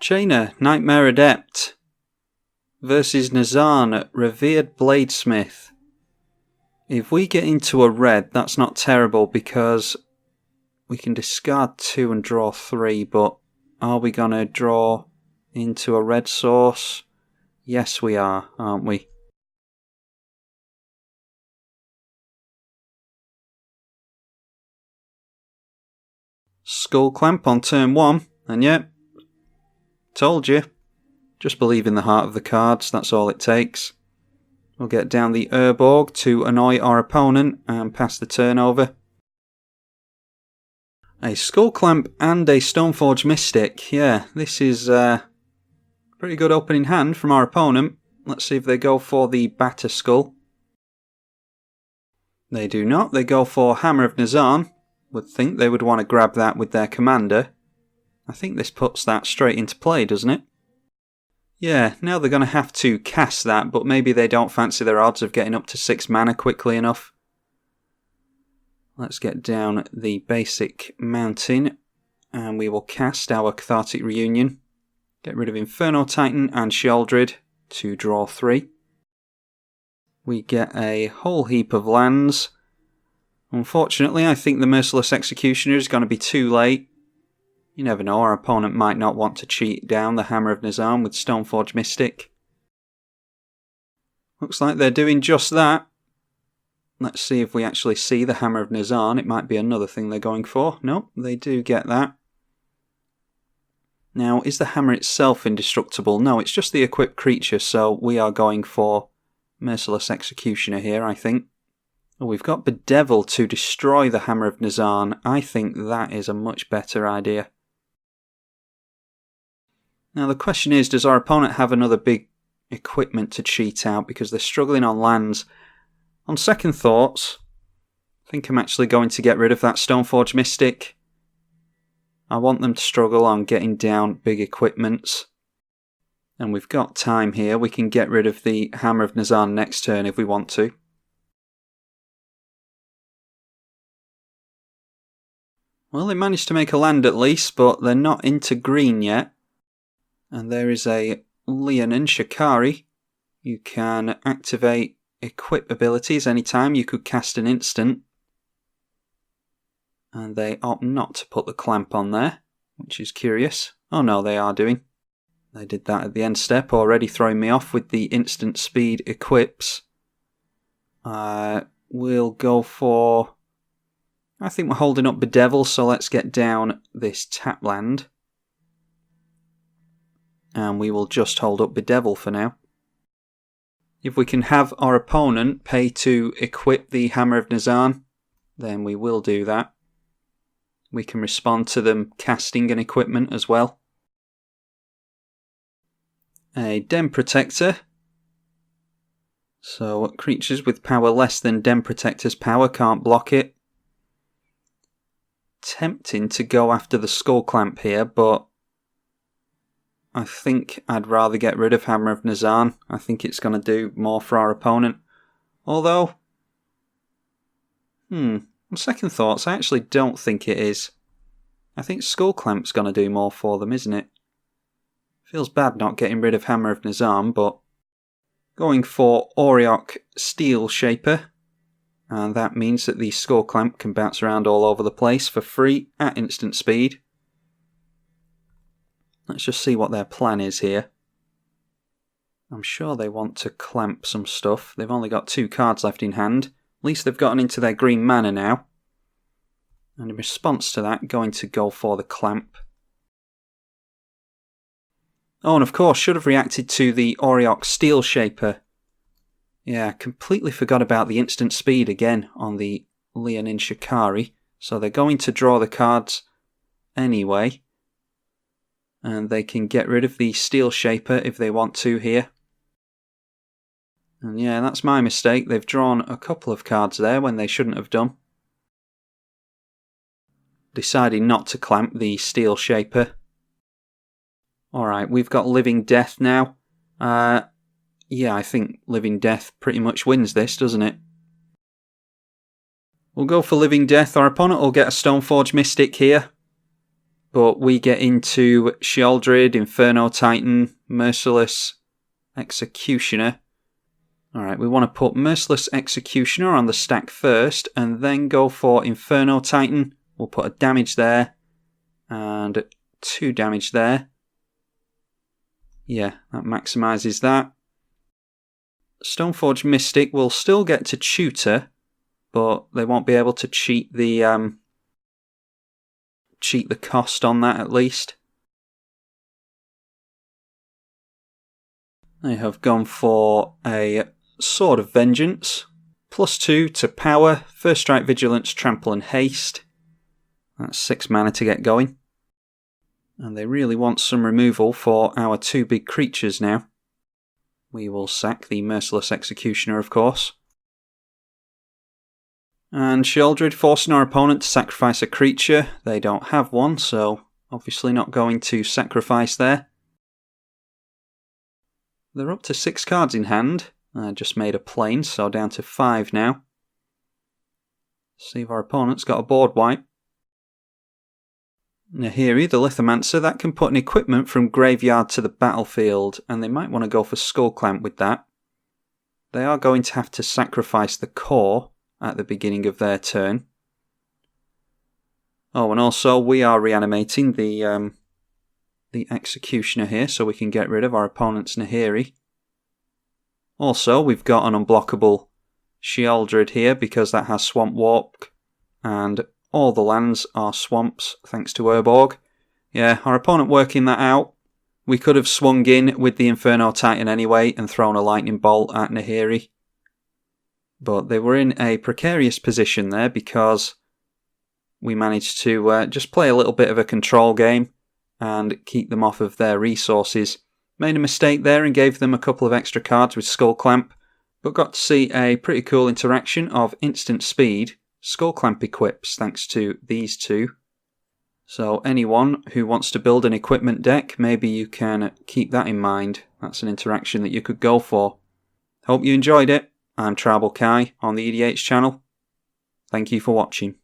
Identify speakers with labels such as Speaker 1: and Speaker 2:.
Speaker 1: Chainer, Nightmare Adept versus Nazahn at Revered Bladesmith. If we get into a red, that's not terrible because we can discard 2 and draw 3, but are we going to draw into a red source? Yes, we are, aren't we? Skull Clamp on turn 1, and yeah, told you. Just believe in the heart of the cards, that's all it takes. We'll get down the Urborg to annoy our opponent and pass the turn over. A Skull Clamp and a Stoneforge Mystic. Yeah, this is a pretty good opening hand from our opponent. Let's see if they go for the Batter Skull. They do not, they go for Hammer of Nazahn. Would think they would want to grab that with their commander. I think this puts that straight into play, doesn't it? Yeah, now they're going to have to cast that, but maybe they don't fancy their odds of getting up to 6 mana quickly enough. Let's get down the basic mountain, and we will cast our Cathartic Reunion. Get rid of Inferno Titan and Sheoldred to draw 3. We get a whole heap of lands. Unfortunately, I think the Merciless Executioner is going to be too late. You never know, our opponent might not want to cheat down the Hammer of Nazahn with Stoneforge Mystic. Looks like they're doing just that. Let's see if we actually see the Hammer of Nazahn. It might be another thing they're going for. Nope, they do get that. Now, is the hammer itself indestructible? No, it's just the equipped creature, so we are going for Merciless Executioner here, I think. Oh, we've got Bedevil to destroy the Hammer of Nazahn. I think that is a much better idea. Now the question is, does our opponent have another big equipment to cheat out because they're struggling on lands? On second thoughts, I think I'm actually going to get rid of that Stoneforge Mystic. I want them to struggle on getting down big equipments. And we've got time here. We can get rid of the Hammer of Nazahn next turn if we want to. Well, they managed to make a land at least, but they're not into green yet. And there is a Leonin Shikari. You can activate equip abilities anytime. You could cast an instant. And they opt not to put the clamp on there, which is curious. Oh no, they are doing. They did that at the end step, already throwing me off with the instant speed equips. We'll go for... I think we're holding up Bedevil, so let's get down this tap land. And we will just hold up Bedevil for now. If we can have our opponent pay to equip the Hammer of Nazahn, then we will do that. We can respond to them casting an equipment as well. A Den Protector. So creatures with power less than Den Protector's power can't block it. Tempting to go after the Skull Clamp here, but I think I'd rather get rid of Hammer of Nazahn. I think it's going to do more for our opponent. Although, on second thoughts, I actually don't think it is. I think Skull Clamp's going to do more for them, isn't it? Feels bad not getting rid of Hammer of Nazahn, but going for Auriok Steel Shaper. And that means that the Skull Clamp can bounce around all over the place for free at instant speed. Let's just see what their plan is here. I'm sure they want to clamp some stuff. They've only got 2 cards left in hand. At least they've gotten into their green mana now. And in response to that, going to go for the clamp. Oh, and of course, should have reacted to the Auriok Steel Shaper. Yeah, completely forgot about the instant speed again on the Leonin Shikari. So they're going to draw the cards anyway. And they can get rid of the Steel Shaper if they want to here. And yeah, that's my mistake. They've drawn a couple of cards there when they shouldn't have done. Deciding not to clamp the Steel Shaper. Alright, we've got Living Death now. yeah, I think Living Death pretty much wins this, doesn't it? We'll go for Living Death. Our opponent will get a Stoneforge Mystic here. But we get into Sheoldred, Inferno Titan, Merciless Executioner. Alright, we want to put Merciless Executioner on the stack first, and then go for Inferno Titan. We'll put a damage there, and 2 damage there. Yeah, that maximises that. Stoneforge Mystic will still get to tutor, but they won't be able to cheat the cost on that at least. They have gone for a Sword of Vengeance. +2 to power, First Strike, Vigilance, Trample and Haste. That's 6 mana to get going. And they really want some removal for our 2 big creatures now. We will sack the Merciless Executioner, of course. And Sheoldred forcing our opponent to sacrifice a creature. They don't have one, so obviously not going to sacrifice there. They're up to 6 cards in hand. I just made a plane, so down to 5 now. See if our opponent's got a board wipe. Nahiri, the Lithomancer, that can put an equipment from graveyard to the battlefield, and they might want to go for Skullclamp with that. They are going to have to sacrifice the core at the beginning of their turn. Oh, and also we are reanimating the Executioner here, so we can get rid of our opponent's Nahiri. Also, we've got an unblockable Sheoldred here because that has Swamp Walk, and all the lands are swamps thanks to Urborg. Yeah, our opponent working that out. We could have swung in with the Inferno Titan anyway and thrown a Lightning Bolt at Nahiri. But they were in a precarious position there because we managed to just play a little bit of a control game and keep them off of their resources. Made a mistake there and gave them a couple of extra cards with Skullclamp, but got to see a pretty cool interaction of instant speed. Skullclamp equips thanks to these 2. So anyone who wants to build an equipment deck, maybe you can keep that in mind. That's an interaction that you could go for. Hope you enjoyed it. I'm tribalkai on the EDH channel. Thank you for watching.